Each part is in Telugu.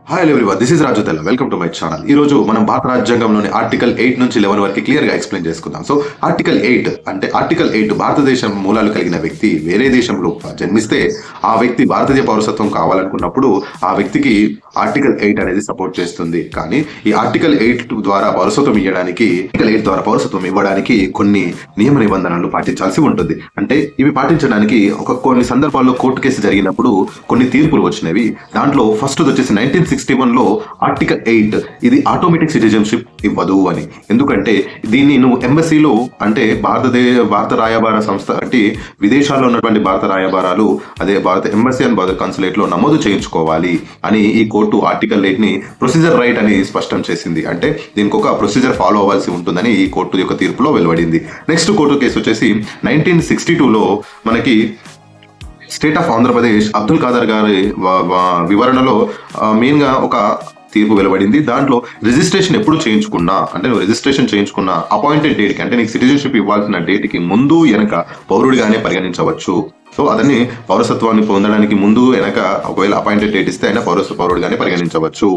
హాయ్ ఎవ్రీవన్, దిస్ ఇస్ రాజు తెల్ల. Welcome to my channel. ఈ రోజు మనం భారత రాజ్యాంగంలోని ఆర్టికల్ 8 నుంచి 11 వరకు క్లియర్ గా ఎక్స్ప్లెయిన్ చేసుకుందాం. సో ఆర్టికల్ 8 భారతదేశం మూలాలు కలిగిన వ్యక్తి వేరే దేశంలో జన్మిస్తే ఆ వ్యక్తి భారతీయ పౌరసత్వం కావాలనుకున్నప్పుడు ఆ వ్యక్తికి ఆర్టికల్ 8 అనేది సపోర్ట్ చేస్తుంది. కానీ ఈ ఆర్టికల్ 8 ద్వారా పౌరసత్వం ఇవ్వడానికి కొన్ని నియమ నిబంధనలు పాటించాల్సి ఉంటుంది. అంటే ఇవి పాటించడానికి కొన్ని సందర్భాల్లో కోర్టు కేసు జరిగినప్పుడు కొన్ని తీర్పులు వచ్చినవి. దాంట్లో ఫస్ట్ వచ్చేసి 1961లో ఆర్టికల్ 8 ఇది ఆటోమేటిక్ సిటిజన్షిప్ ఇవ్వదు అని. ఎందుకంటే దీన్ని నువ్వు ఎంబసీలో అంటే భారత రాయబార సంస్థ అంటే విదేశాల్లో ఉన్నటువంటి భారత రాయబారాలు అదే భారత ఎంబసీ అండ్ భారత కాన్సులేట్ లో నమోదు చేయించుకోవాలి అని ఈ కోర్టు ఆర్టికల్ 8 ని ప్రొసీజర్ రైట్ అని స్పష్టం చేసింది. అంటే దీనికి ఒక ప్రొసీజర్ ఫాలో అవ్వాల్సి ఉంటుందని ఈ కోర్టు యొక్క తీర్పులో వెలువడింది. నెక్స్ట్ కోర్టు కేసు వచ్చేసి 1962లో మనకి స్టేట్ ఆఫ్ ఆంధ్రప్రదేశ్ అబ్దుల్ ఖాదర్ గారి వివరణలో మెయిన్ గా ఒక తీర్పు వెలువడింది. దాంట్లో రిజిస్ట్రేషన్ ఎప్పుడు చేయించుకున్నా అంటే నువ్వు రిజిస్ట్రేషన్ చేయించుకున్న అపాయింటెడ్ డేట్ కి అంటే నీకు సిటిజన్షిప్ ఇవ్వాల్సిన డేట్ కి ముందు వెనక పౌరుడిగానే పరిగణించవచ్చు. సో అతన్ని పౌరసత్వాన్ని పొందడానికి ముందు వెనక ఒకవేళ అపాయింటెడ్ డేట్ ఇస్తే ఆయన పౌరుడిగానే పరిగణించవచ్చు.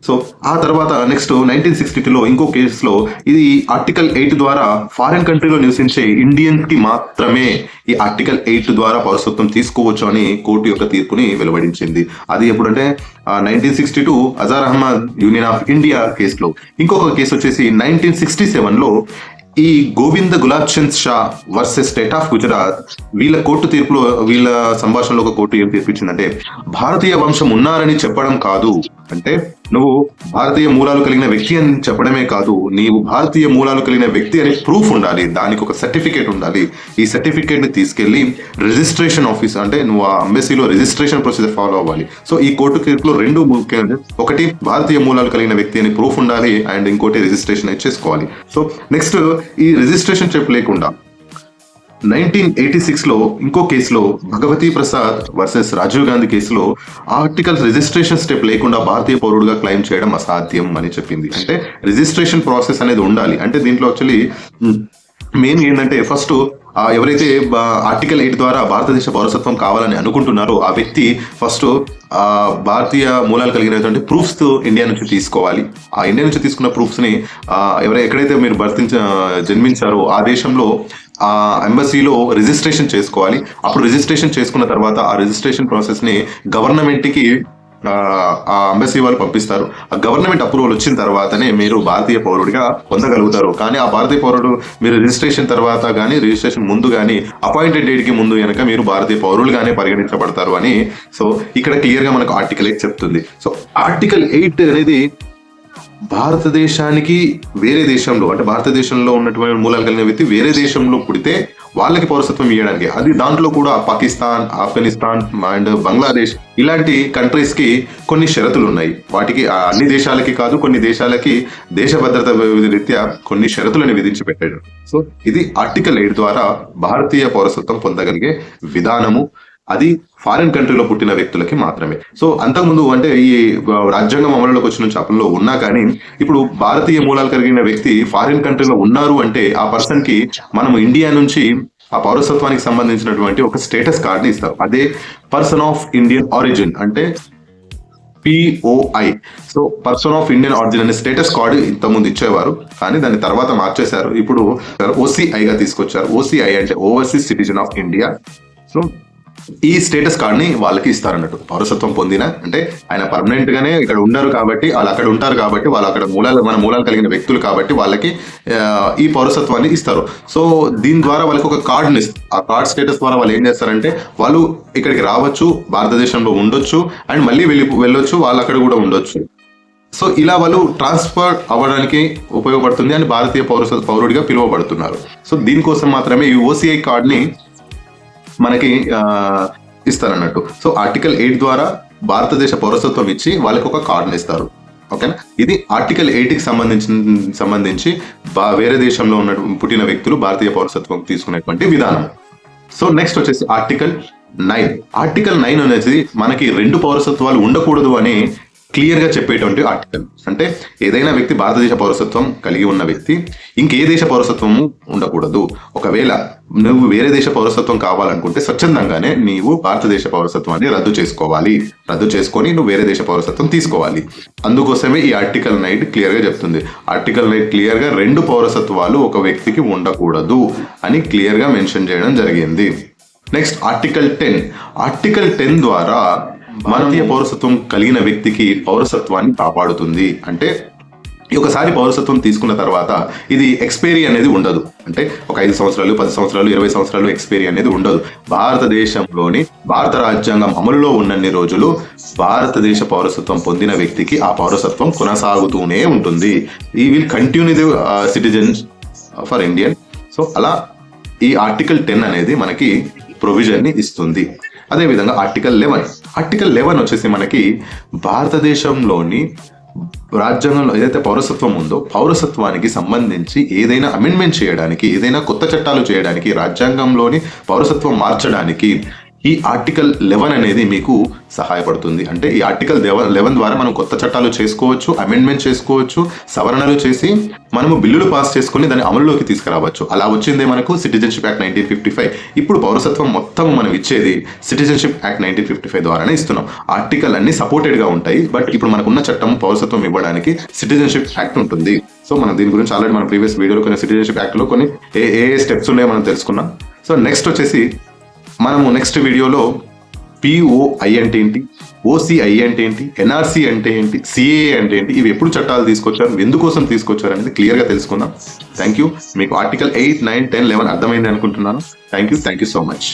సో ఆ తర్వాత నెక్స్ట్ 1962లో ఇంకో కేసులో ఇది ఆర్టికల్ 8 ద్వారా ఫారిన్ కంట్రీలో నివసించే ఇండియన్స్ కి మాత్రమే ఈ ఆర్టికల్ 8 ద్వారా పౌరసత్వం తీసుకోవచ్చు అని కోర్టు యొక్క తీర్పుని వెలువడించింది. అది ఎప్పుడంటే 1962 Azhar Ahmad union of India కేసులో. ఇంకొక కేసు వచ్చేసి 1967లో ఈ Govinda Gulab Chand Shah versus state of Gujarat వీళ్ళ సంభాషణలో ఒక కోర్టు ఏం తీర్పిచ్చిందంటే భారతీయ వంశం ఉన్నారని చెప్పడం కాదు, అంటే నువ్వు భారతీయ మూలాలు కలిగిన వ్యక్తి అని చెప్పడమే కాదు, నీవు భారతీయ మూలాలు కలిగిన వ్యక్తి అని ప్రూఫ్ ఉండాలి, దానికి ఒక సర్టిఫికేట్ ఉండాలి. ఈ సర్టిఫికేట్ ని తీసుకెళ్లి రిజిస్ట్రేషన్ ఆఫీస్ అంటే నువ్వు ఆ ఎంబసీలో రిజిస్ట్రేషన్ ప్రొసీజర్ ఫాలో అవ్వాలి. సో ఈ కోర్టు తీర్పులో రెండు ముఖ్యమైన, ఒకటి భారతీయ మూలాలు కలిగిన వ్యక్తి అని ప్రూఫ్ ఉండాలి అండ్ ఇంకోటి రిజిస్ట్రేషన్ చేసుకోవాలి. సో నెక్స్ట్ ఈ రిజిస్ట్రేషన్ చెప్ లేకుండా 1986లో ఇంకో కేసులో భగవతీ ప్రసాద్ వర్సెస్ రాజీవ్ గాంధీ కేసులో ఆర్టికల్ రిజిస్ట్రేషన్ స్టెప్ లేకుండా భారతీయ పౌరుడుగా క్లెయిమ్ చేయడం అసాధ్యం అని చెప్పింది. అంటే రిజిస్ట్రేషన్ ప్రాసెస్ అనేది ఉండాలి. అంటే దీంట్లో యాక్చువల్లీ మెయిన్ ఏంటంటే ఫస్ట్ ఎవరైతే ఆర్టికల్ 8 ద్వారా భారతదేశ పౌరసత్వం కావాలని అనుకుంటున్నారో ఆ వ్యక్తి ఫస్ట్ భారతీయ మూలాలు కలిగినటువంటి ప్రూఫ్స్ ఇండియా నుంచి తీసుకోవాలి. ఆ ఇండియా నుంచి తీసుకున్న ప్రూఫ్స్ ని ఎక్కడైతే మీరు జన్మించారో ఆ దేశంలో ఆ ఎంబసీలో రిజిస్ట్రేషన్ చేసుకోవాలి. అప్పుడు రిజిస్ట్రేషన్ చేసుకున్న తర్వాత ఆ రిజిస్ట్రేషన్ ప్రాసెస్ ని గవర్నమెంట్ కి ఆ ఎంబసీ వాళ్ళు పంపిస్తారు. ఆ గవర్నమెంట్ అప్రూవల్ వచ్చిన తర్వాతనే మీరు భారతీయ పౌరుడిగా పొందగలుగుతారు. కానీ ఆ భారతీయ పౌరుడు మీరు రిజిస్ట్రేషన్ తర్వాత కానీ రిజిస్ట్రేషన్ ముందు కానీ అపాయింటెడ్ డేట్ కి ముందు కనుక మీరు భారతీయ పౌరులుగానే పరిగణించబడతారు అని సో ఇక్కడ క్లియర్ గా మనకు ఆర్టికల్ 8 చెప్తుంది. సో ఆర్టికల్ 8 అనేది భారతదేశానికి వేరే దేశంలో అంటే భారతదేశంలో ఉన్నటువంటి మూలాలు కలిగిన వ్యక్తి వేరే దేశంలో పుడితే వాళ్ళకి పౌరసత్వం ఇవ్వడానికి, అది దాంట్లో కూడా పాకిస్తాన్, ఆఫ్ఘనిస్తాన్ అండ్ బంగ్లాదేశ్ ఇలాంటి కంట్రీస్ కి కొన్ని షరతులు ఉన్నాయి. వాటికి అన్ని దేశాలకి కాదు, కొన్ని దేశాలకి దేశ భద్రత రీత్యా కొన్ని షరతులను విధించి పెట్టాడు. సో ఇది ఆర్టికల్ 8 ద్వారా భారతీయ పౌరసత్వం పొందగలిగే విధానము. అది ఫారిన్ కంట్రీలో పుట్టిన వ్యక్తులకి మాత్రమే. సో అంతకుముందు అంటే ఈ రాజ్యాంగం అమలులోకి వచ్చిన నుంచి అప్పుల్లో ఉన్నా కానీ ఇప్పుడు భారతీయ మూలాలు కలిగిన వ్యక్తి ఫారిన్ కంట్రీలో ఉన్నారు అంటే ఆ పర్సన్ కి మనం ఇండియా నుంచి ఆ పౌరసత్వానికి సంబంధించినటువంటి ఒక స్టేటస్ కార్డ్ ని ఇస్తారు. అదే పర్సన్ ఆఫ్ ఇండియన్ ఆరిజిన్ అంటే POI. So person of Indian origin అనే స్టేటస్ కార్డు ఇంతకుముందు ఇచ్చేవారు, కానీ దాన్ని తర్వాత మార్చేశారు. ఇప్పుడు OCI గా తీసుకొచ్చారు. OCI అంటే overseas citizen of India. So ఈ స్టేటస్ కార్డ్ ని వాళ్ళకి ఇస్తారన్నట్టు. పౌరసత్వం పొందిన అంటే ఆయన పర్మనెంట్ గానే ఇక్కడ ఉండరు కాబట్టి వాళ్ళు అక్కడ ఉంటారు కాబట్టి వాళ్ళు అక్కడ మన మూలాలు కలిగిన వ్యక్తులు కాబట్టి వాళ్ళకి ఈ పౌరసత్వాన్ని ఇస్తారు. సో దీని ద్వారా వాళ్ళకి ఒక కార్డుని ఇస్తారు. ఆ కార్డ్ స్టేటస్ ద్వారా వాళ్ళు ఏం చేస్తారంటే వాళ్ళు ఇక్కడికి రావచ్చు, భారతదేశంలో ఉండొచ్చు అండ్ మళ్ళీ వెళ్ళొచ్చు, వాళ్ళు అక్కడ కూడా ఉండొచ్చు. సో ఇలా వాళ్ళు ట్రాన్స్ఫర్ అవ్వడానికి ఉపయోగపడుతుంది అని భారతీయ పౌరుడిగా పిలువబడుతున్నారు. సో దీనికోసం మాత్రమే ఈ OCI కార్డ్ ని మనకి ఇస్తారన్నట్టు. సో ఆర్టికల్ 8 ద్వారా భారతదేశ పౌరసత్వం ఇచ్చి వాళ్ళకి ఒక కార్డుని ఇస్తారు. ఓకేనా, ఇది ఆర్టికల్ 8కి సంబంధించి వేరే దేశంలో ఉన్న పుట్టిన వ్యక్తులు భారతీయ పౌరసత్వం తీసుకునేటువంటి విధానం. సో నెక్స్ట్ వచ్చేసి ఆర్టికల్ 9. ఆర్టికల్ 9 అనేది మనకి రెండు పౌరసత్వాలు ఉండకూడదు అని క్లియర్ గా చెప్పేటువంటి ఆర్టికల్. అంటే ఏదైనా వ్యక్తి భారతదేశ పౌరసత్వం కలిగి ఉన్న వ్యక్తి ఇంకే దేశ పౌరసత్వము ఉండకూడదు. ఒకవేళ నువ్వు వేరే దేశ పౌరసత్వం కావాలనుకుంటే స్వచ్ఛందంగానే నీవు భారతదేశ పౌరసత్వాన్ని రద్దు చేసుకోవాలి. రద్దు చేసుకొని నువ్వు వేరే దేశ పౌరసత్వం తీసుకోవాలి. అందుకోసమే ఈ ఆర్టికల్ 9 క్లియర్ గా చెప్తుంది. ఆర్టికల్ 9 క్లియర్ గా 2 పౌరసత్వాలు ఒక వ్యక్తికి ఉండకూడదు అని క్లియర్ గా మెన్షన్ చేయడం జరిగింది. Next article 10. ఆర్టికల్ 10 ద్వారా భారతీయ పౌరసత్వం కలిగిన వ్యక్తికి పౌరసత్వాన్ని కాపాడుతుంది. అంటే ఒకసారి పౌరసత్వం తీసుకున్న తర్వాత ఇది ఎక్స్పైరీ అనేది ఉండదు. అంటే ఒక 5 సంవత్సరాలు 10 సంవత్సరాలు 20 సంవత్సరాలు ఎక్స్పైరీ అనేది ఉండదు. భారతదేశంలోని భారత రాజ్యాంగం అమలులో ఉన్నన్ని రోజులు భారతదేశ పౌరసత్వం పొందిన వ్యక్తికి ఆ పౌరసత్వం కొనసాగుతూనే ఉంటుంది. ఈ will continue the citizen for Indian. So అలా ఈ ఆర్టికల్ 10 అనేది మనకి ప్రొవిజన్ ని ఇస్తుంది. అదేవిధంగా ఆర్టికల్ 11. ఆర్టికల్ 11 వచ్చేసి మనకి భారతదేశంలోని రాజ్యాంగంలో ఏదైతే పౌరసత్వం ఉందో పౌరసత్వానికి సంబంధించి ఏదైనా అమెండ్మెంట్ చేయడానికి, ఏదైనా కొత్త చట్టాలు చేయడానికి, రాజ్యాంగంలోని పౌరసత్వం మార్చడానికి ఈ ఆర్టికల్ 11 అనేది మీకు సహాయపడుతుంది. అంటే ఈ ఆర్టికల్ 11 ద్వారా మనం కొత్త చట్టాలు చేసుకోవచ్చు, అమెండ్మెంట్ చేసుకోవచ్చు, సవరణలు చేసి మనము బిల్లులు పాస్ చేసుకుని దాన్ని అమలులోకి తీసుకురావచ్చు. అలా వచ్చిందే మనకు సిటిజన్షిప్ యాక్ట్ 1955. ఇప్పుడు పౌరసత్వం మొత్తం మనం ఇచ్చేది సిటిజన్షిప్ యాక్ట్ 1955 ద్వారానే ఇస్తున్నాం. ఆర్టికల్ అన్ని సపోర్టెడ్ గా ఉంటాయి. బట్ ఇప్పుడు మనకున్న చట్టం పౌరసత్వం ఇవ్వడానికి సిటిజన్షిప్ యాక్ట్ ఉంటుంది. సో మనం దీని గురించి ఆల్రెడీ మన ప్రీవియస్ వీడియోలో కొన్ని సిటిజన్షిప్ యాక్ట్ లో కొన్ని ఏ స్టెప్స్ ఉన్నాయో మనం తెలుసుకున్నాం. సో నెక్స్ట్ వచ్చేసి మనము నెక్స్ట్ వీడియోలో పిఓఐ అంటే ఏంటి, ఓసిఐ అంటే ఏంటి, ఎన్ఆర్సి అంటే ఏంటి, సిఏఏ అంటే ఏంటి, ఇవి ఎప్పుడు చట్టాలు తీసుకొచ్చారు, ఎందుకోసం తీసుకొచ్చారు అనేది క్లియర్గా తెలుసుకుందాం. Thank you. మీకు ఆర్టికల్ 8, 9, 10, 11 అర్థమైంది అనుకుంటున్నాను. Thank you so much.